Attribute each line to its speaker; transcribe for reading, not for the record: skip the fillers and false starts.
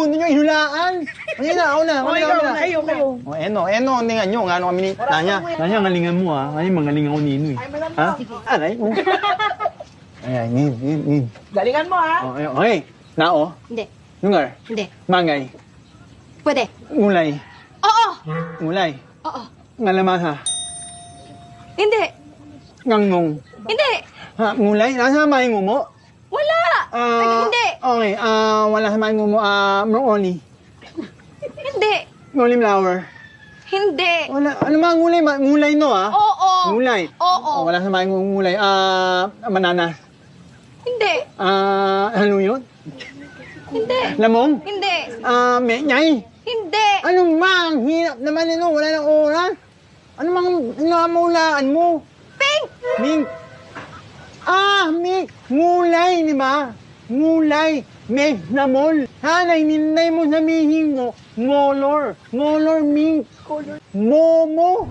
Speaker 1: Hindi nyo ihulaan. Kanina, ako na.
Speaker 2: Kayo.
Speaker 1: O, eno, tingnan nyo. Nga, ano kami ni Nanya. Nanya, ngalingan mo, ha. Ngayon, magalingan ko nino, eh. Ha? Aray, o. Ayan, ngin.
Speaker 2: Galingan mo, ha?
Speaker 1: Okay. Nao.
Speaker 3: Hindi.
Speaker 1: Lungar.
Speaker 3: Hindi.
Speaker 1: Mangay.
Speaker 3: Pwede.
Speaker 1: Ngulay.
Speaker 3: Oo.
Speaker 1: Ngulay.
Speaker 3: Oo.
Speaker 1: Ngalamasa.
Speaker 3: Hindi.
Speaker 1: Ngangong.
Speaker 3: Hindi.
Speaker 1: Ha, ngulay? Nasa may ngumo?
Speaker 3: Wala. Hindi.
Speaker 1: Okay, wala sa may ngumo. Broccoli.
Speaker 3: Hindi.
Speaker 1: Nguli flower.
Speaker 3: Hindi.
Speaker 1: Wala. Ano mga ngulay? Ngulay no, ha?
Speaker 3: Oo.
Speaker 1: Ngulay.
Speaker 3: Oo.
Speaker 1: Wala sa may ngulay. Mananas.
Speaker 3: Hindi.
Speaker 1: Haluyot.
Speaker 3: Hindi.
Speaker 1: Lamong.
Speaker 3: Hindi.
Speaker 1: Menyay.
Speaker 3: Hindi.
Speaker 1: Ano mang hirap naman nino, wala nang oras. Ano mang inamulaan mo?
Speaker 3: Pink.
Speaker 1: Ming. Ming. Ngulay, di ba? Ngulay. May namol. Hanay, ninay mo sabihin mo. Ngolor. Ngolor, ming. Momo.